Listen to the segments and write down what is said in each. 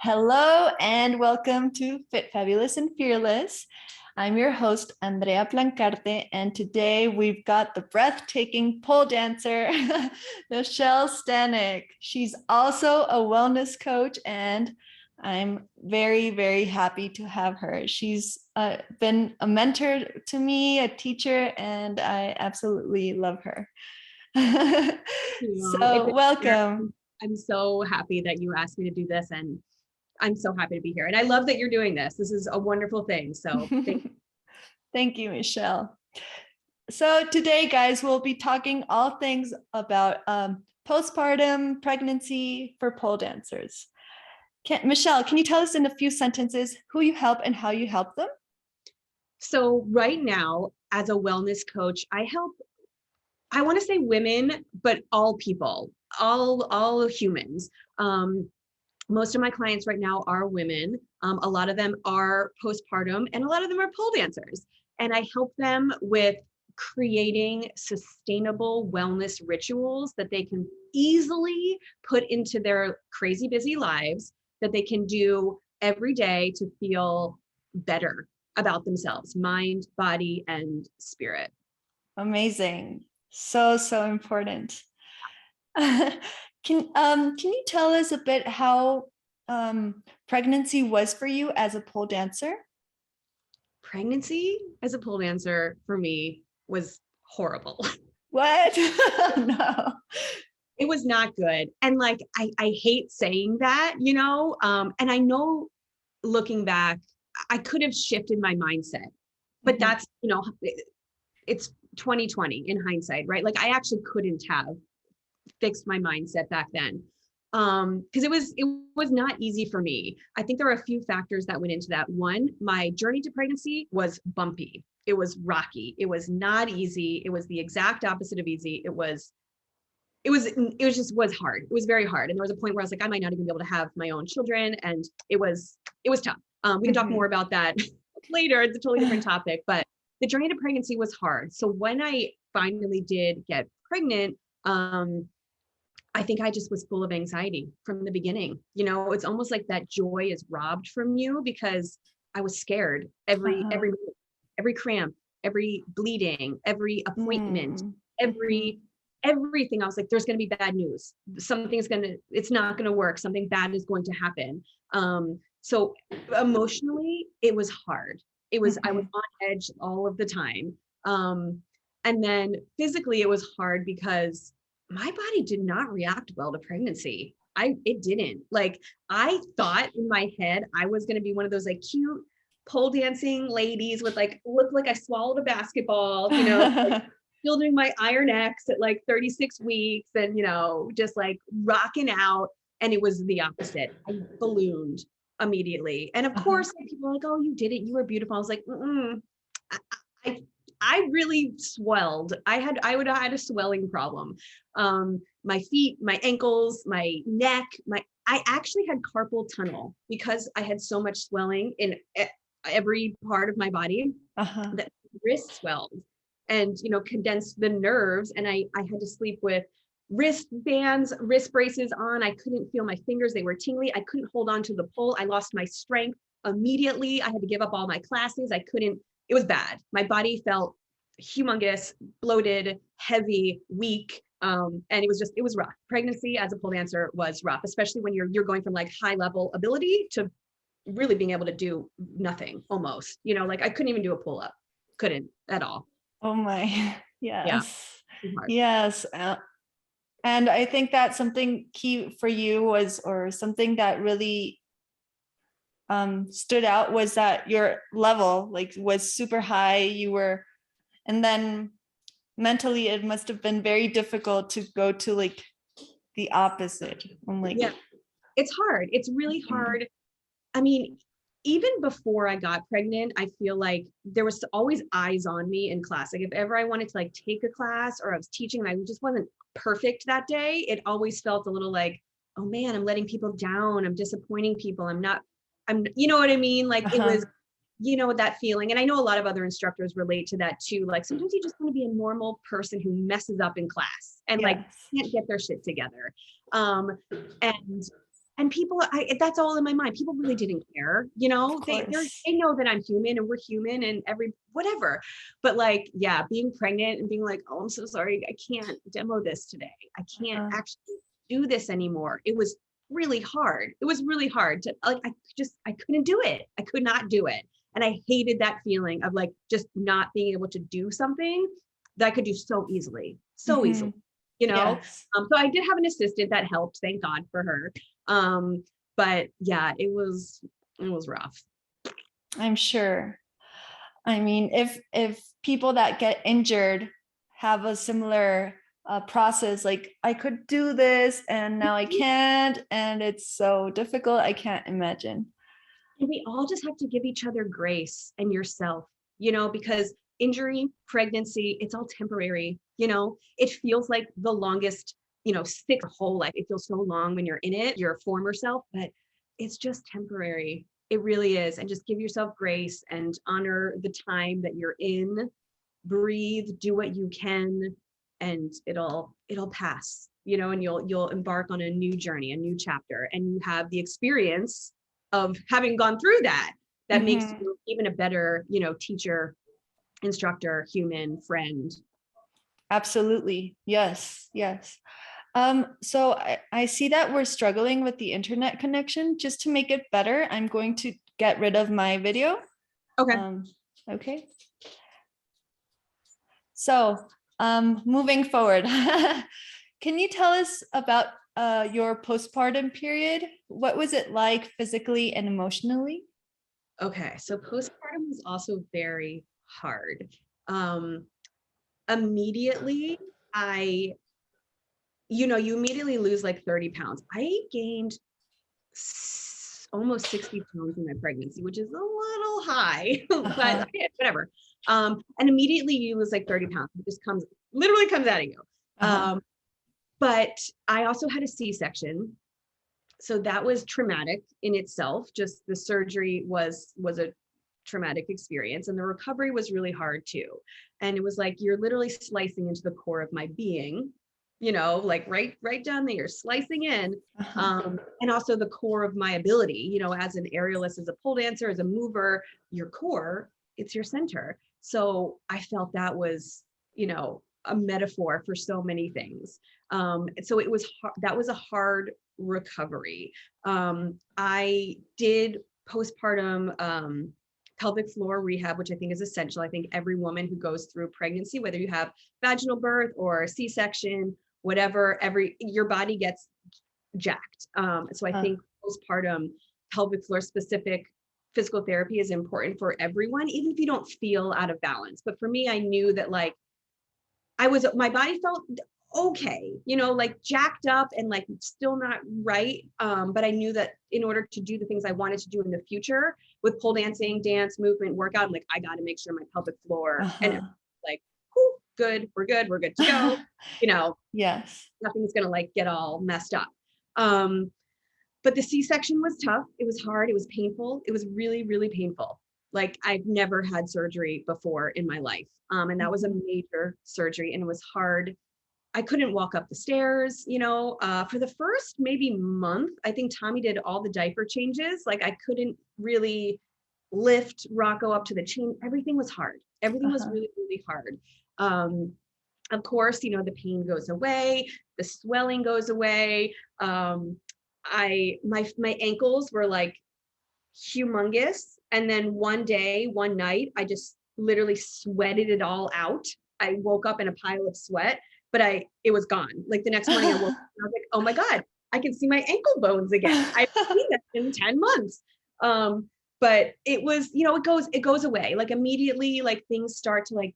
Hello and welcome to Fit, Fabulous, and Fearless. I'm your host, Andrea Plancarte, and today we've got the breathtaking pole dancer, Michelle Stanek. She's also a wellness coach, and I'm very, very happy to have her. She's been a mentor to me, a teacher, and I absolutely love her. So, welcome. I'm so happy that you asked me to do this, and I'm so happy to be here. And I love that you're doing this. This is a wonderful thing. So thank you. Thank you, Michelle. So today, guys, we'll be talking all things about postpartum pregnancy for pole dancers. Michelle, can you tell us in a few sentences who you help and how you help them? So right now, as a wellness coach, I want to say women, but all people, all humans. Most of my clients right now are women. A lot of them are postpartum, and a lot of them are pole dancers. And I help them with creating sustainable wellness rituals that they can easily put into their crazy busy lives, that they can do every day to feel better about themselves, mind, body, and spirit. Amazing. So important. Can you tell us a bit how pregnancy was for you as a pole dancer? Pregnancy as a pole dancer for me was horrible. What? No. It was not good. And like, I hate saying that, and I know looking back, I could have shifted my mindset, but that's, it's 2020 in hindsight, right? Like I actually couldn't have fixed my mindset back then. Because it was not easy for me. I think there are a few factors that went into that. One, my journey to pregnancy was bumpy. It was rocky. It was not easy. It was the exact opposite of easy. It was hard. It was very hard. And there was a point where I was like, I might not even be able to have my own children. And it was tough. We can talk more about that later. It's a totally different topic, but the journey to pregnancy was hard. So when I finally did get pregnant, I think I just was full of anxiety from the beginning. It's almost like that joy is robbed from you because I was scared every cramp, every bleeding, every appointment, everything. I was like, there's going to be bad news. It's not going to work. Something bad is going to happen. So emotionally, it was hard. I was on edge all of the time. And then physically it was hard because my body did not react well to pregnancy. It didn't. Like I thought in my head, I was going to be one of those like cute pole dancing ladies with like, look like I swallowed a basketball, like, still doing my Iron X at like 36 weeks and, just like rocking out. And it was the opposite. I ballooned immediately. And of course, like, people are like, oh, you did it. You were beautiful. I was like, I really swelled. I would have had a swelling problem. My feet, my ankles, my neck, I actually had carpal tunnel because I had so much swelling in every part of my body that wrist swelled and, condensed the nerves. And I had to sleep with wrist braces on. I couldn't feel my fingers. They were tingly. I couldn't hold on to the pole. I lost my strength immediately. I had to give up all my classes. It was bad. My body felt humongous, bloated, heavy, weak. And it was rough. Pregnancy as a pole dancer was rough, especially when you're going from like high level ability to really being able to do nothing almost, like I couldn't even do a pull up. Couldn't at all. Oh my, yes. Yeah. Yes. And I think that something key for you was, or something that really stood out was that your level was super high. And then mentally it must have been very difficult to go to like the opposite. Yeah, it's hard. It's really hard. I mean, even before I got pregnant, I feel like there was always eyes on me in class. Like if ever I wanted to like take a class or I was teaching and I just wasn't perfect that day, it always felt a little like, oh man, I'm letting people down. I'm disappointing people. You know what I mean? Like it was, that feeling. And I know a lot of other instructors relate to that too. Like sometimes you just want to be a normal person who messes up in class and like can't get their shit together. And And people, that's all in my mind. People really didn't care, you know, Of they course. know that I'm human and we're human and whatever. But like, yeah, being pregnant and being like, oh, I'm so sorry. I can't demo this today. I can't Uh, actually do this anymore. It was really hard. It was really hard to like, I couldn't do it. I could not do it. And I hated that feeling of like, just not being able to do something that I could do so easily, you know? yes, So I did have an assistant that helped, thank God for her. Um, but yeah, it was rough. I'm sure. I mean, if people that get injured have a similar process, like I could do this and now I can't, and it's so difficult, I can't imagine. And we all just have to give each other grace and yourself, you know, because injury, pregnancy, it's all temporary, you know, it feels like the longest, you know, sick whole life. It feels so long when you're in it, your former self, but it's just temporary. It really is. And just give yourself grace and honor the time that you're in, breathe, do what you can, and it'll pass, you know, and you'll embark on a new journey, a new chapter, and you have the experience of having gone through that makes Mhm. you even a better, you know, teacher, instructor, human, friend. Absolutely. Yes, yes. So I see that we're struggling with the internet connection. Just to make it better, I'm going to get rid of my video. Okay. Um, okay. So moving forward, can you tell us about your postpartum period? What was it like physically and emotionally? Okay, so postpartum was also very hard. um Immediately, I you know, you immediately lose like 30 pounds. I gained almost 60 pounds in my pregnancy, which is a little high, but Uh-huh. whatever. And immediately you lose like 30 pounds. It just literally comes out of you. Uh-huh. But I also had a C-section. So that was traumatic in itself. Just the surgery was a traumatic experience, and the recovery was really hard too. And it was like you're literally slicing into the core of my being, you know, like right down there, you're slicing in. Uh-huh. And also the core of my ability, you know, as an aerialist, as a pole dancer, as a mover, your core, it's your center. So I felt that was, you know, a metaphor for so many things. So it was that was a hard recovery. I did postpartum pelvic floor rehab, which I think is essential. I think every woman who goes through pregnancy, whether you have vaginal birth or C-section, whatever, your body gets jacked. So I Uh, think postpartum pelvic floor specific physical therapy is important for everyone, even if you don't feel out of balance. But for me, I knew that like my body felt okay, you know, like jacked up and like still not right. But I knew that in order to do the things I wanted to do in the future with pole dancing, dance, movement, workout, I'm like, I got to make sure my pelvic floor and uh-huh. like, whew, we're good to go. You know, Yes. nothing's gonna like get all messed up. Um, but the C-section was tough. It was hard. It was painful. It was really, really painful. Like I've never had surgery before in my life. And that was a Mhm. major surgery and it was hard. I couldn't walk up the stairs, you know, for the first maybe month. I think Tommy did all the diaper changes. Like I couldn't really lift Rocco up to the chain. Everything was hard. Everything was Uh-huh. really, really hard. Um, of course, you know, the pain goes away, the swelling goes away. My ankles were like humongous. And then one night, I just literally sweated it all out. I woke up in a pile of sweat, but it was gone. Like the next morning I woke up and I was like, oh my God, I can see my ankle bones again. I've seen that in 10 months. But it was, you know, it goes away. Like immediately, like things start to like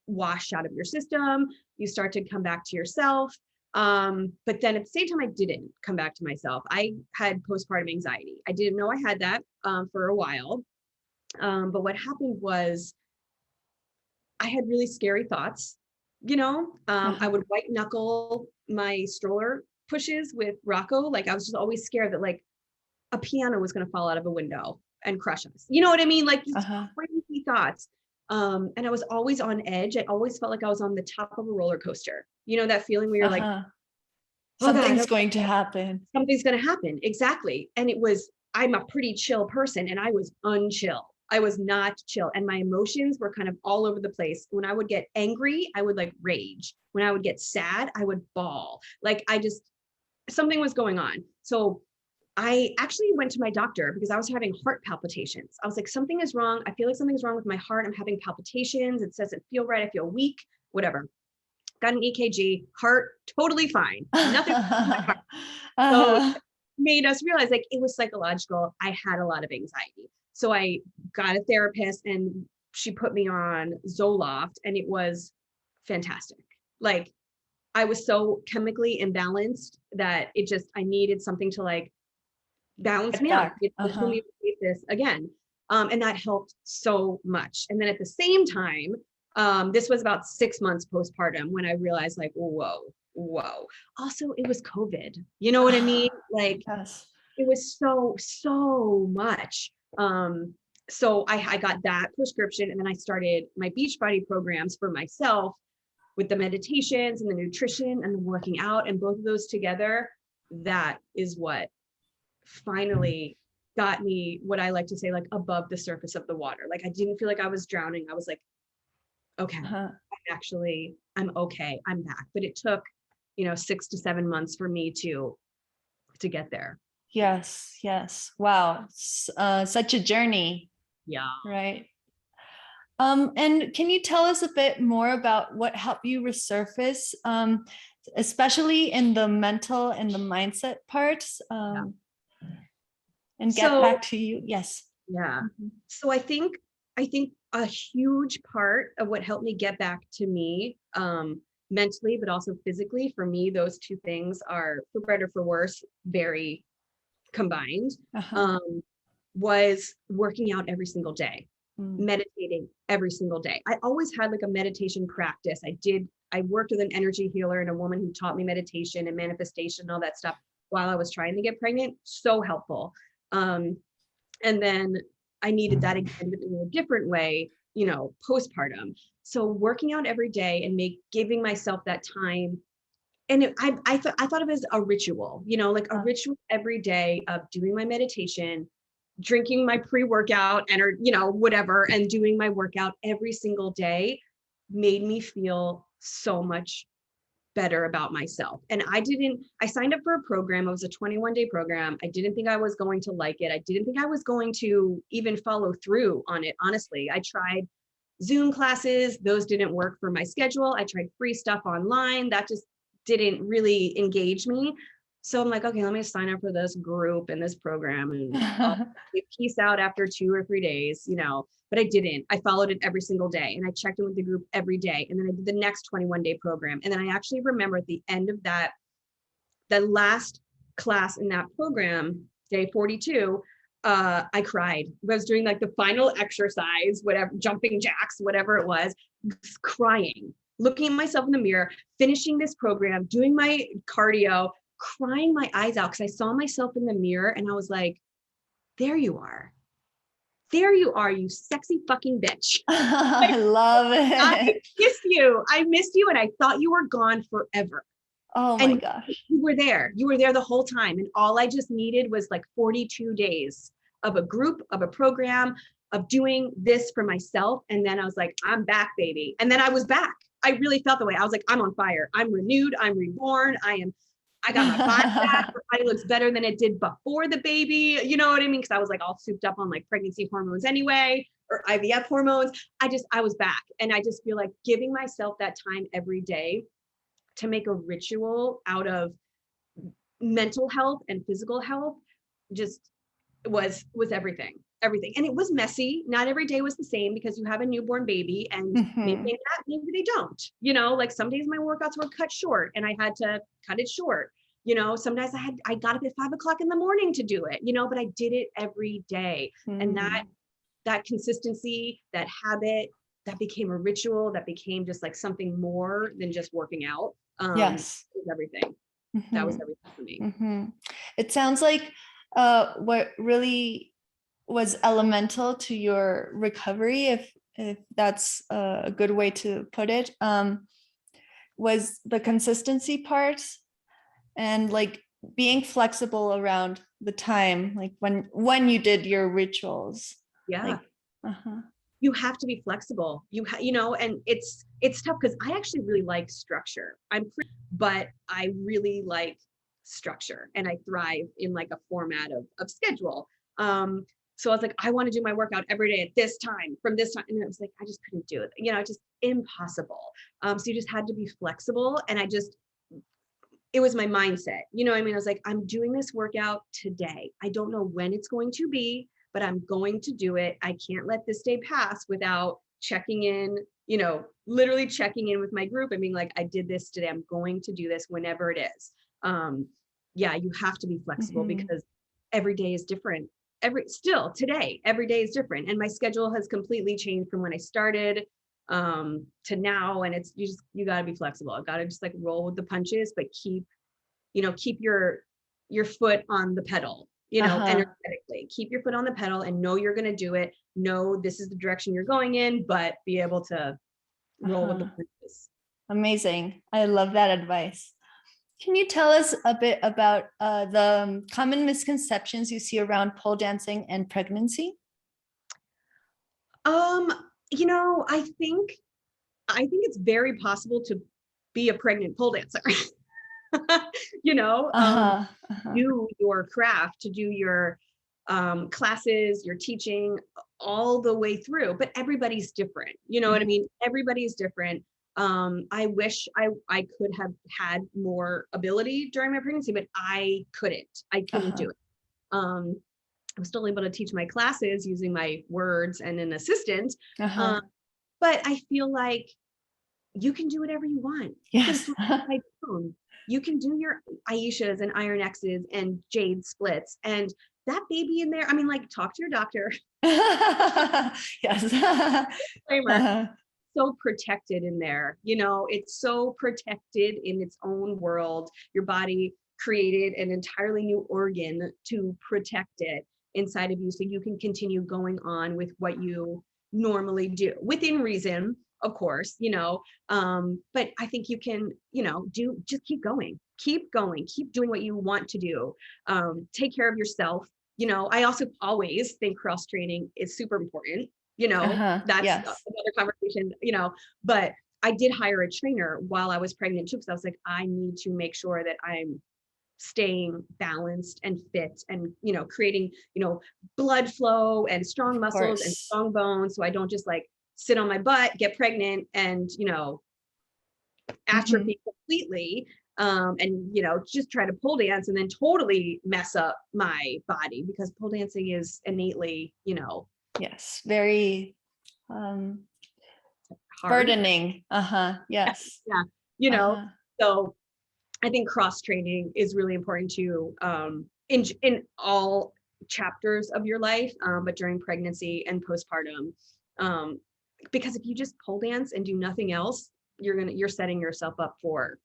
wash out of your system. You start to come back to yourself. But then at the same time, I didn't come back to myself. I had postpartum anxiety. I didn't know I had that for a while. But what happened was I had really scary thoughts. You know, I Uh-huh. would white knuckle my stroller pushes with Rocco. Like I was just always scared that like a piano was going to fall out of a window and crush us. You know what I mean? Like these Uh-huh. crazy thoughts. And I was always on edge. I always felt like I was on the top of a roller coaster. You know, that feeling where you're like Uh-huh. oh God, Something's going to happen. something's going to happen. Exactly. And I'm a pretty chill person, and I was unchill. I was not chill. And my emotions were kind of all over the place. When I would get angry, I would like rage. When I would get sad, I would bawl. Like something was going on. So I actually went to my doctor because I was having heart palpitations. I was like, something is wrong. I feel like something's wrong with my heart. I'm having palpitations. It doesn't feel right. I feel weak, whatever. Got an EKG, heart totally fine. Nothing wrong with my heart. So made us realize like it was psychological. I had a lot of anxiety. So I got a therapist and she put me on Zoloft, and it was fantastic. Like I was so chemically imbalanced that I needed something to like balance Get me out. back. It's the homeostasis again. And that helped so much. And then at the same time, this was about 6 months postpartum when I realized like, whoa. Also, it was COVID. You know what I mean? Like Yes. it was so much. So I got that prescription, and then I started my Beachbody programs for myself with the meditations and the nutrition and the working out, and both of those together, that is what finally got me what I like to say, like above the surface of the water. Like I didn't feel like I was drowning. I was like, okay, I'm okay. I'm back. But it took, 6 to 7 months for me to get there. Yes. Wow. Such a journey. Yeah. Right. And can you tell us a bit more about what helped you resurface, especially in the mental and the mindset parts, and get back to you? Yes. Yeah. So I think a huge part of what helped me get back to me, mentally, but also physically, for me, those two things are, for better for worse, very combined, was working out every single day, meditating every single day. I always had like a meditation practice. I worked with an energy healer and a woman who taught me meditation and manifestation and all that stuff while I was trying to get pregnant. So helpful. And then I needed that again, but in a different way, postpartum. So working out every day and giving myself that time. And I thought of it as a ritual, like a ritual every day of doing my meditation, drinking my pre-workout and, whatever, and doing my workout every single day made me feel so much better about myself. And I signed up for a program. It was a 21-day program. I didn't think I was going to like it. I didn't think I was going to even follow through on it. Honestly, I tried Zoom classes. Those didn't work for my schedule. I tried free stuff online. That just didn't really engage me. So I'm like, okay, let me sign up for this group and this program, and I'll peace out after 2 or 3 days, but I didn't. I followed it every single day, and I checked in with the group every day. And then I did the next 21-day program. And then I actually remember at the end of the last class in that program, day 42, I cried. I was doing like the final exercise, whatever, jumping jacks, whatever it was, crying, looking at myself in the mirror, finishing this program, doing my cardio, crying my eyes out because I saw myself in the mirror and I was like, there you are. There you are, you sexy fucking bitch. I love it. I missed you and I thought you were gone forever. Oh my gosh. You were there the whole time. And all I just needed was like 42 days of a group, of a program, of doing this for myself. And then I was like, I'm back, baby. And then I was back. I really felt the way. I was like, I'm on fire. I'm renewed. I'm reborn. I got my body back. My body looks better than it did before the baby. You know what I mean? Because I was like all souped up on like pregnancy hormones anyway, or IVF hormones. I was back. And I just feel like giving myself that time every day to make a ritual out of mental health and physical health just was everything. And it was messy. Not every day was the same because you have a newborn baby, and maybe they don't, like some days my workouts were cut short and I had to cut it short. Sometimes I got up at 5 o'clock in the morning to do it, but I did it every day. And that consistency, that habit, that became a ritual, that became just like something more than just working out. Yes. Was everything. That was everything for me. It sounds like what really was elemental to your recovery, if that's a good way to put it, was the consistency part. And like being flexible around the time, like when you did your rituals. Yeah. Like, uh-huh. You have to be flexible. You know, and it's tough because I actually really like structure. But I really like structure and I thrive in like a format of schedule. So I was like, I want to do my workout every day at this time from this time. And it was like, I just couldn't do it. You know, just impossible. So you just had to be flexible. And it was my mindset. You know what I mean? I was like, I'm doing this workout today. I don't know when it's going to be, but I'm going to do it. I can't let this day pass without checking in, you know, literally checking in with my group and being like, I did this today. I'm going to do this whenever it is. Yeah, you have to be flexible because every day is different. Still today, every day is different. And my schedule has completely changed from when I started to now. And it's, you got to be flexible. I got to just like roll with the punches, but keep your foot on the pedal, energetically. Keep your foot on the pedal and know you're going to do it. Know this is the direction you're going in, but be able to roll with the punches. Amazing. I love that advice. Can you tell us a bit about the common misconceptions you see around pole dancing and pregnancy? I think it's very possible to be a pregnant pole dancer. Do your craft, to do your classes, your teaching all the way through, but everybody's different. You know what I mean? Everybody's different. I wish I could have had more ability during my pregnancy, but I couldn't do it. I was still able to teach my classes using my words and an assistant. But I feel like you can do whatever you want. Yes. You can do your Aishas and Iron X's and Jade splits and that baby in there. I mean, like, talk to your doctor. Yes. So protected in there. You know, it's so protected in its own world. Your body created an entirely new organ to protect it inside of you so you can continue going on with what you normally do within reason, of course, but I think you can, just keep going, keep doing what you want to do. Take care of yourself. I also always think cross training is super important. That's another conversation, but I did hire a trainer while I was pregnant too, because I was like, I need to make sure that I'm staying balanced and fit and, creating, blood flow and strong muscles and strong bones. So I don't just like sit on my butt, get pregnant and, atrophy completely. And, just try to pole dance and then totally mess up my body because pole dancing is innately, yes, very burdening. Yes. Yeah. So I think cross training is really important too, in all chapters of your life, but during pregnancy and postpartum, because if you just pole dance and do nothing else, you're setting yourself up for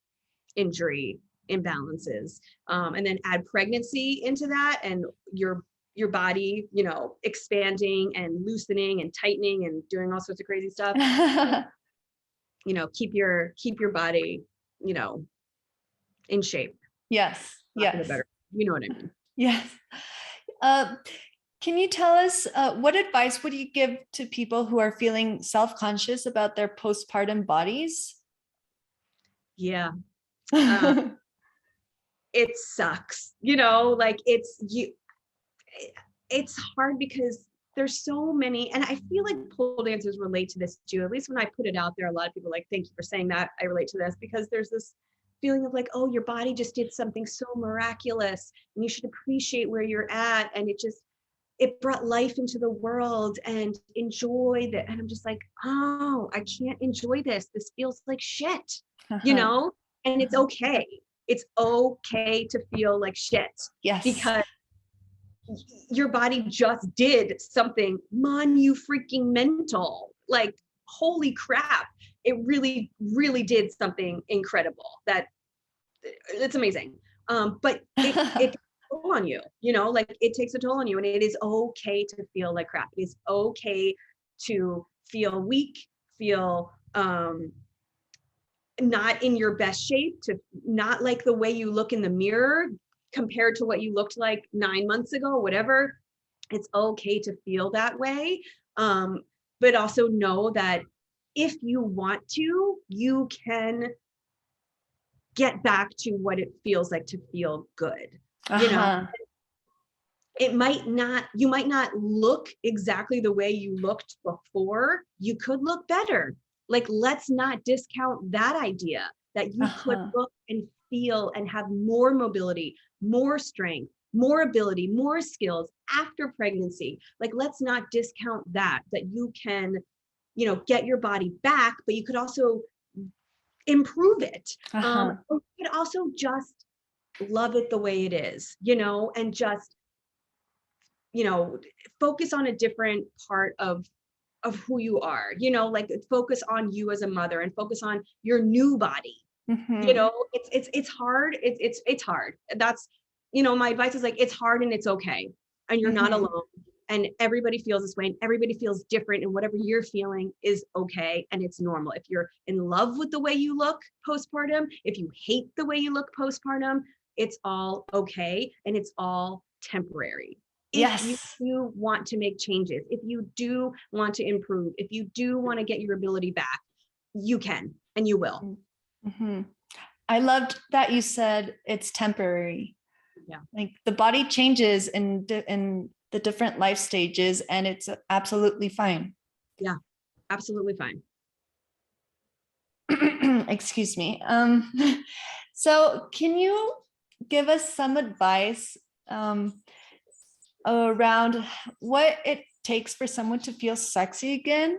injury, imbalances, and then add pregnancy into that, and your body, expanding and loosening and tightening and doing all sorts of crazy stuff. Keep your body, in shape. Yes. Yes. You know what I mean? Yes. Can you tell us what advice would you give to people who are feeling self-conscious about their postpartum bodies? Yeah. It sucks, like it's hard because there's so many, and I feel like pole dancers relate to this too. At least when I put it out there, a lot of people are like, thank you for saying that. I relate to this because there's this feeling of like, oh, your body just did something so miraculous and you should appreciate where you're at. And it brought life into the world and enjoy that. And I'm just like, oh, I can't enjoy this. This feels like shit, and it's okay. It's okay to feel like shit. Yes. Because your body just did something freaking mental. Like, holy crap. It really, really did something incredible. It's amazing. But it takes a toll on you, like it takes a toll on you, and it is okay to feel like crap. It is okay to feel weak, feel not in your best shape, to not like the way you look in the mirror compared to what you looked like 9 months ago, whatever. It's okay to feel that way. But also know that if you want to, you can get back to what it feels like to feel good. You know, you might not look exactly the way you looked before. You could look better. Like, let's not discount that idea that you could look and feel and have more mobility, more strength, more ability, more skills after pregnancy. Like, let's not discount that you can, get your body back, but you could also improve it. Or you could also just love it the way it is, and just, focus on a different part of who you are, like focus on you as a mother and focus on your new body. It's hard. It's hard. That's, my advice is like, it's hard and it's okay. And you're not alone. And everybody feels this way and everybody feels different, and whatever you're feeling is okay. And it's normal. If you're in love with the way you look postpartum, if you hate the way you look postpartum, it's all okay. And it's all temporary. If you do want to make changes, if you do want to improve, if you do want to get your ability back, you can, and you will. I loved that you said it's temporary. Yeah. Like, the body changes in the different life stages, and it's absolutely fine. Yeah, absolutely fine. Excuse me. So can you give us some advice around what it takes for someone to feel sexy again?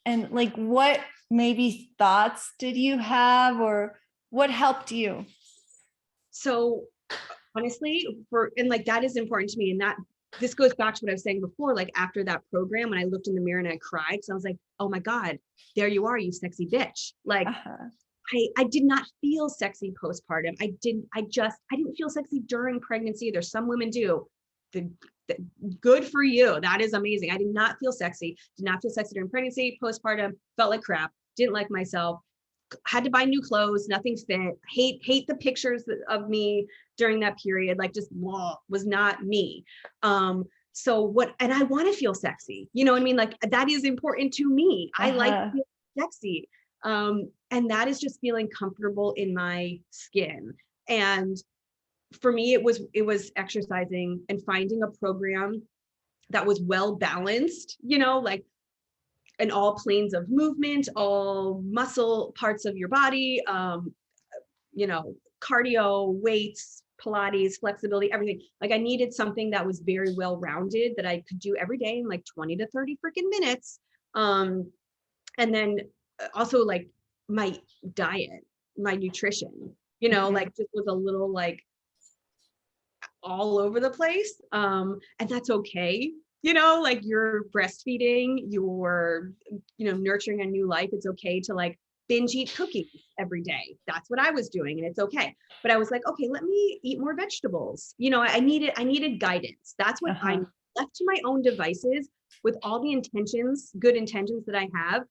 And like, what maybe thoughts did you have, or what helped you? So honestly, and like, that is important to me. And that this goes back to what I was saying before, like after that program, when I looked in the mirror and I cried, because I was like, oh my God, there you are, you sexy bitch. Like, I did not feel sexy postpartum. I didn't feel sexy during pregnancy either. Some women do. Good for you. That is amazing. I did not feel sexy. Did not feel sexy during pregnancy, postpartum, felt like crap, didn't like myself, had to buy new clothes, nothing fit, hate the pictures of me during that period, like just was not me. And I want to feel sexy, you know what I mean? Like, that is important to me. I like feeling sexy. And that is just feeling comfortable in my skin. And for me, it was exercising and finding a program that was well balanced, like in all planes of movement, all muscle parts of your body, cardio, weights, Pilates, flexibility, everything. Like, I needed something that was very well rounded that I could do every day in like 20 to 30 freaking minutes. And then also like my diet, my nutrition, like just was a little like all over the place. And that's okay. Like, you're breastfeeding, you're, nurturing a new life. It's okay to like binge eat cookies every day. That's what I was doing, and it's okay. But I was like, okay, let me eat more vegetables. I needed guidance. That's what I'm left to my own devices with all the good intentions that I have.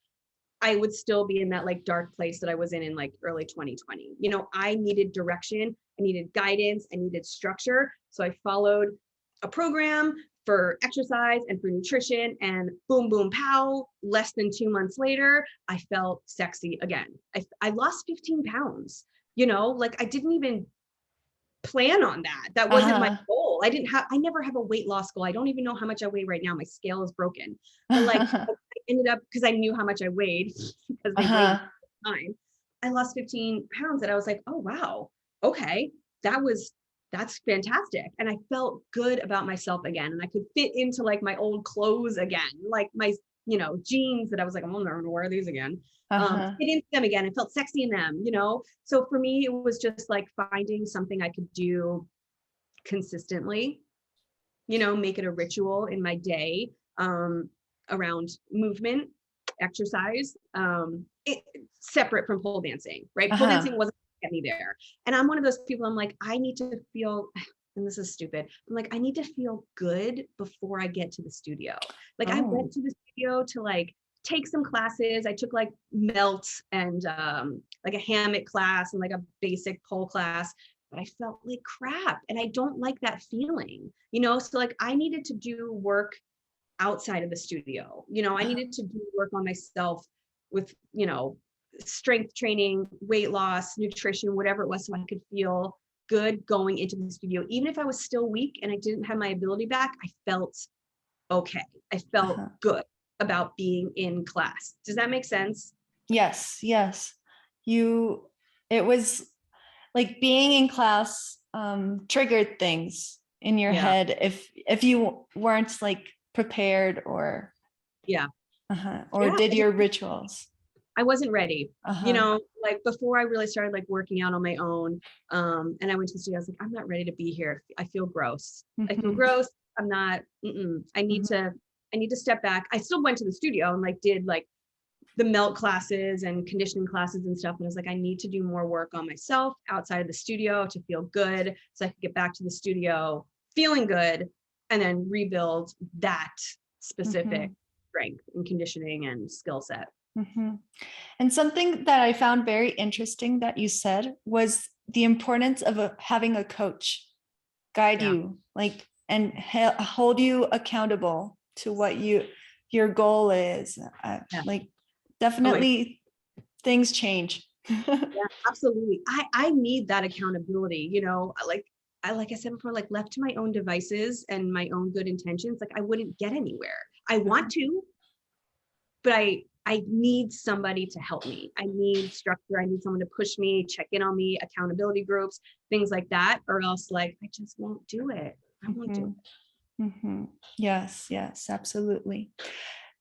I would still be in that like dark place that I was in like early 2020. I needed direction, I needed guidance, I needed structure. So I followed a program for exercise and for nutrition, and boom, boom, pow, less than 2 months later, I felt sexy again. I lost 15 pounds, like I didn't even plan on that. That wasn't my goal. I never have a weight loss goal. I don't even know how much I weigh right now. My scale is broken. But like, I ended up, because I knew how much I weighed, because they weighed time. I lost 15 pounds, and I was like, oh wow, okay, that's fantastic. And I felt good about myself again, and I could fit into like my old clothes again, like my jeans that I was like, I'm never gonna wear these again. Fit into them again. I felt sexy in them, So for me, it was just like finding something I could do consistently, make it a ritual in my day, around movement, exercise, separate from pole dancing, right? Pole dancing wasn't get me there. And I'm one of those people, I'm like, I need to feel, and this is stupid, I'm like, I need to feel good before I get to the studio. Like, I went to the studio to like take some classes. I took like melt and like a hammock class and like a basic pole class, but I felt like crap. And I don't like that feeling, you know? So like I needed to do work outside of the studio. You know, I needed to do work on myself with, you know, strength training, weight loss, nutrition, whatever it was, so I could feel good going into the studio. Even if I was still weak and I didn't have my ability back, I felt okay. I felt good about being in class. Does that make sense? Yes, yes. It was like being in class triggered things in your Yeah. head if you weren't like prepared or Yeah. or Yeah. did your rituals. I wasn't ready. You know, like before I really started like working out on my own, and I went to the studio, I was like, I'm not ready to be here. I feel gross. I feel gross. I'm not, I need to step back. I still went to the studio and like did like the melt classes and conditioning classes and stuff. And I was like, I need to do more work on myself outside of the studio to feel good so I could get back to the studio feeling good and then rebuild that specific strength and conditioning and skill set. And something that I found very interesting that you said was the importance of having a coach guide you, like, and hold you accountable to what your goal is. Like, definitely things change. Yeah, absolutely. I need that accountability, you know, like I said before, like left to my own devices and my own good intentions, like I wouldn't get anywhere. I want to, but I need somebody to help me. I need structure. I need someone to push me, check in on me, accountability groups, things like that, or else like I just won't do it. I won't do it. Yes, yes, absolutely.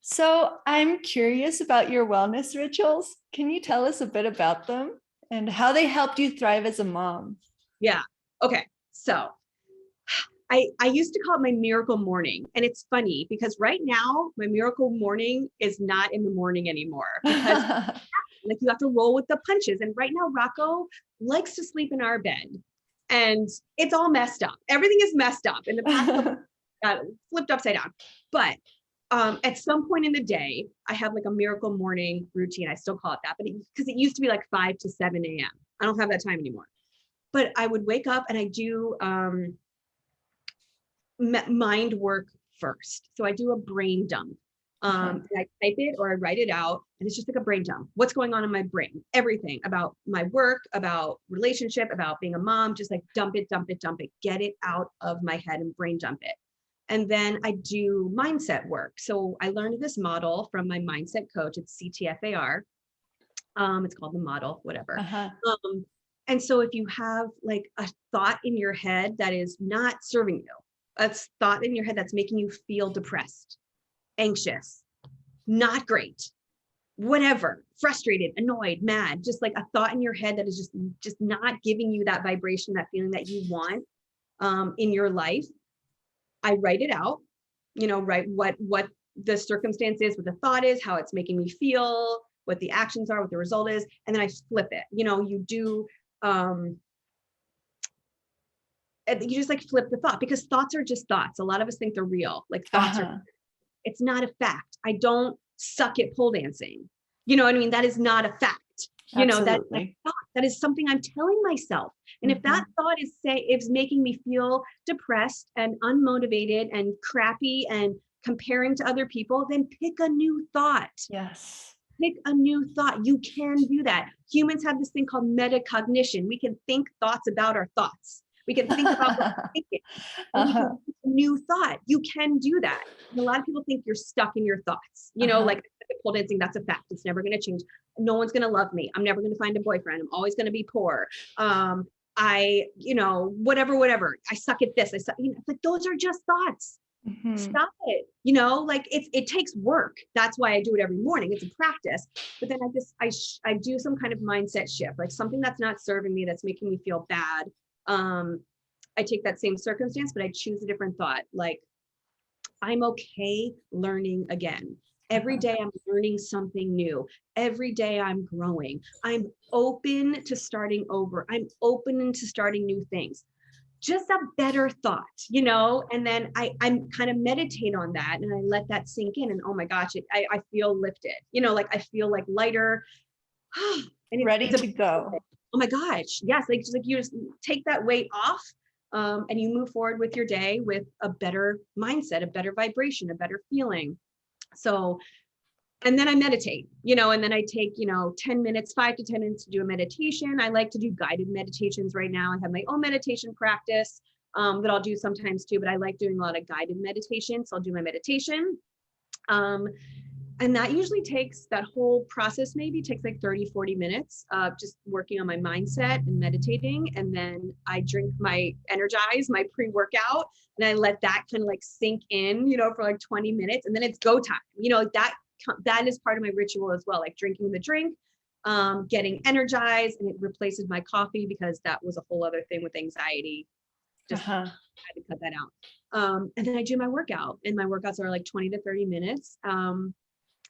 So I'm curious about your wellness rituals. Can you tell us a bit about them and how they helped you thrive as a mom? Yeah. Okay. So I used to call it my miracle morning. And it's funny because right now my miracle morning is not in the morning anymore because like you have to roll with the punches. And right now Rocco likes to sleep in our bed and it's all messed up. Everything is messed up in the past got flipped upside down. But at some point in the day, I have like a miracle morning routine. I still call it that, but because it used to be like 5 to 7 a.m. I don't have that time anymore. But I would wake up and I do mind work first. So I do a brain dump. And I type it or I write it out, and it's just like a brain dump. What's going on in my brain? Everything about my work, about relationship, about being a mom, just like dump it, dump it, dump it, get it out of my head and brain dump it. And then I do mindset work. So I learned this model from my mindset coach. It's CTFAR. It's called the model, whatever. And so if you have like a thought in your head that is not serving you, a thought in your head that's making you feel depressed, anxious, not great, whatever, frustrated, annoyed, mad, just like a thought in your head that is just not giving you that vibration, that feeling that you want in your life, I write it out, you know, write what the circumstance is, what the thought is, how it's making me feel, what the actions are, what the result is, and then I flip it. You know, you do you just like flip the thought, because thoughts are just thoughts. A lot of us think they're real. Like thoughts are, it's not a fact. I don't suck at pole dancing. You know what I mean? That is not a fact. You know, that is something I'm telling myself. And if that thought is making me feel depressed and unmotivated and crappy and comparing to other people, then pick a new thought. Yes. Pick a new thought. You can do that. Humans have this thing called metacognition. We can think thoughts about our thoughts. We can think about what we're thinking. And we can think a new thought. You can do that. And a lot of people think you're stuck in your thoughts. You know, like pole dancing, that's a fact. It's never going to change. No one's going to love me. I'm never going to find a boyfriend. I'm always going to be poor. You know, whatever. I suck at this. You know, like those are just thoughts. Stop it. You know, like it takes work. That's why I do it every morning. It's a practice. But then I do some kind of mindset shift, like something that's not serving me, that's making me feel bad. I take that same circumstance, but I choose a different thought. Like, I'm okay learning again. Every day I'm learning something new. Every day I'm growing. I'm open to starting over. I'm open to starting new things. just a better thought, and then I kind of meditate on that and I let that sink in, and oh my gosh, I feel lifted, like I feel like lighter. And Ready it's to go. oh my gosh, yes, like just like you just take that weight off, and you move forward with your day with a better mindset, a better vibration, a better feeling. So, and then I meditate, and then I take, 10 minutes, 5 to 10 minutes to do a meditation. I like to do guided meditations right now. I have my own meditation practice that I'll do sometimes too, but I like doing a lot of guided meditation. So I'll do my meditation. And that usually takes, that whole process maybe takes like 30-40 minutes of just working on my mindset and meditating. And then I drink my Energize, my pre-workout, and I let that kind of like sink in, for like 20 minutes. And then it's go time, like that is part of my ritual as well, like drinking the drink, getting energized, and it replaces my coffee because that was a whole other thing with anxiety. Just had to cut that out. And then I do my workout, and my workouts are like 20 to 30 minutes.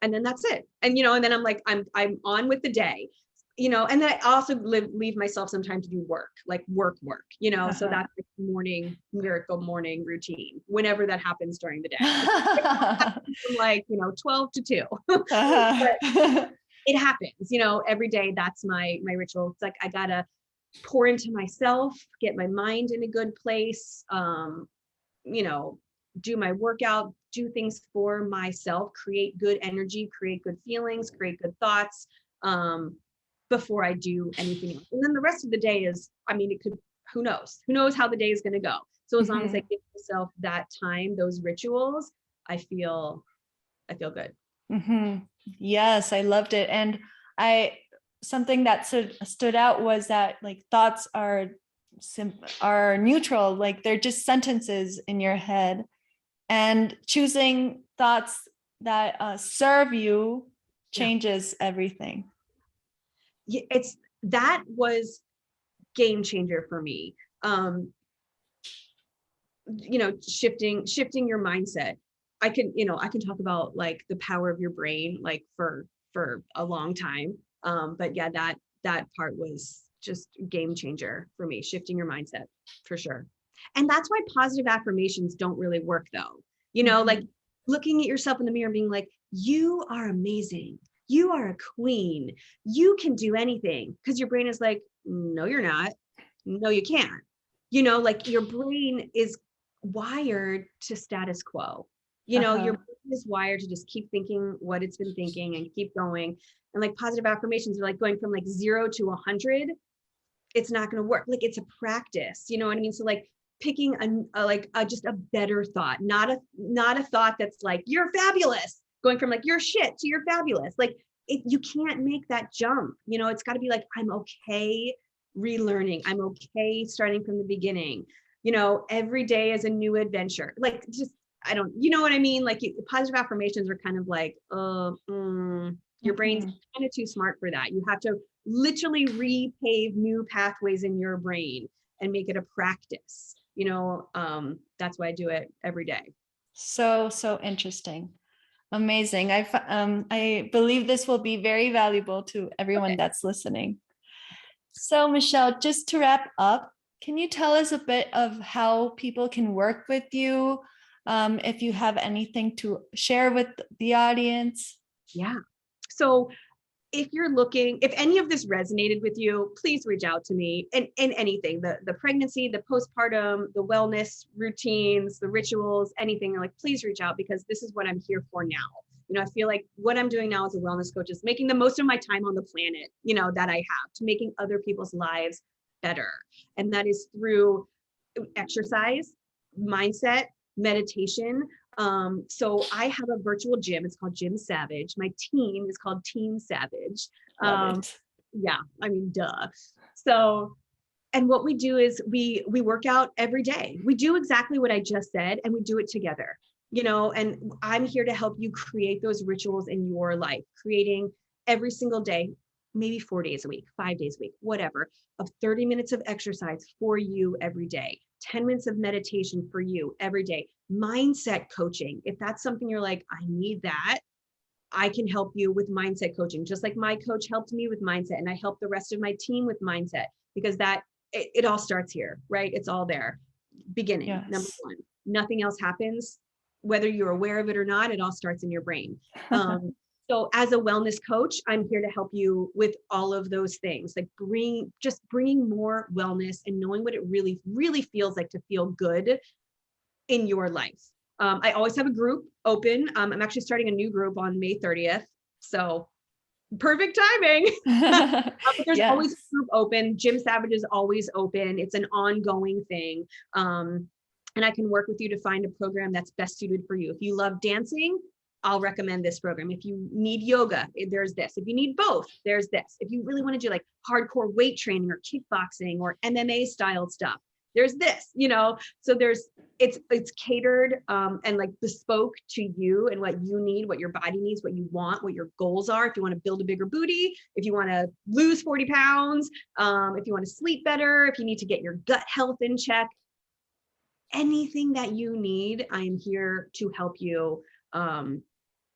And then that's it. And, and then I'm like, I'm on with the day, and then I also leave myself some time to do work, like work, so that's like morning, miracle morning routine, whenever that happens during the day. Like, 12 to 2. But it happens, every day. That's my ritual. It's like, I gotta pour into myself, get my mind in a good place, do my workout, do things for myself, create good energy, create good feelings, create good thoughts, before I do anything else. And then the rest of the day is, it could, who knows how the day is going to go. So as long as I give myself that time, those rituals, I feel good. Yes, I loved it. And something that stood out was that like thoughts are neutral, like they're just sentences in your head, and choosing thoughts that serve you changes everything. Yeah, that was game changer for me. Shifting your mindset. I can talk about like the power of your brain, like for a long time. But yeah, that part was just game changer for me, shifting your mindset for sure. And that's why positive affirmations don't really work though. Like looking at yourself in the mirror and being like, you are amazing. You are a queen. You can do anything. Because your brain is like, no, you're not. No, you can't. Like your brain is wired to status quo. Your brain is wired to just keep thinking what it's been thinking and keep going. And like positive affirmations are like going from like 0 to 100. It's not going to work. Like it's a practice. You know what I mean? So like picking just a better thought, not a thought that's like, you're fabulous, going from like you're shit to you're fabulous. Like you can't make that jump. It's got to be like, I'm okay relearning. I'm okay starting from the beginning. Every day is a new adventure. Like just, I don't, you know what I mean? Like positive affirmations are kind of like, your brain's kind of too smart for that. You have to literally repave new pathways in your brain and make it a practice. That's why I do it every day. So interesting. Amazing. I believe this will be very valuable to everyone that's listening. So Michelle, just to wrap up, can you tell us a bit of how people can work with you? If you have anything to share with the audience? Yeah. So if any of this resonated with you, please reach out to me in anything, the pregnancy, the postpartum, the wellness routines, the rituals, anything, like please reach out, because this is what I'm here for now. I feel like what I'm doing now as a wellness coach is making the most of my time on the planet, that I have, to making other people's lives better. And that is through exercise, mindset, meditation. So I have a virtual gym. It's called Gym Savage. My team is called Team Savage. Yeah, duh. So, and what we do is we work out every day. We do exactly what I just said, and we do it together. And I'm here to help you create those rituals in your life, creating every single day, maybe 4 days a week, 5 days a week, whatever, of 30 minutes of exercise for you every day, 10 minutes of meditation for you every day, mindset coaching. If that's something you're like, I need that, I can help you with mindset coaching, just like my coach helped me with mindset, and I help the rest of my team with mindset, because that it all starts here, right? It's all there. Beginning, Yes. number one. Nothing else happens, whether you're aware of it or not. It all starts in your brain. So as a wellness coach, I'm here to help you with all of those things, like bringing more wellness and knowing what it really, really feels like to feel good in your life. I always have a group open. I'm actually starting a new group on May 30th. So perfect timing. There's always a group open. Gym Savage is always open. It's an ongoing thing. And I can work with you to find a program that's best suited for you. If you love dancing, I'll recommend this program. If you need yoga, there's this. If you need both, there's this. If you really want to do like hardcore weight training or kickboxing or MMA style stuff, there's this, so it's catered and like bespoke to you and what you need, what your body needs, what you want, what your goals are. If you want to build a bigger booty, if you want to lose 40 pounds, if you want to sleep better, if you need to get your gut health in check, anything that you need, I am here to help you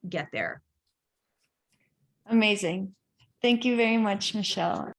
get there. Amazing. Thank you very much, Michelle.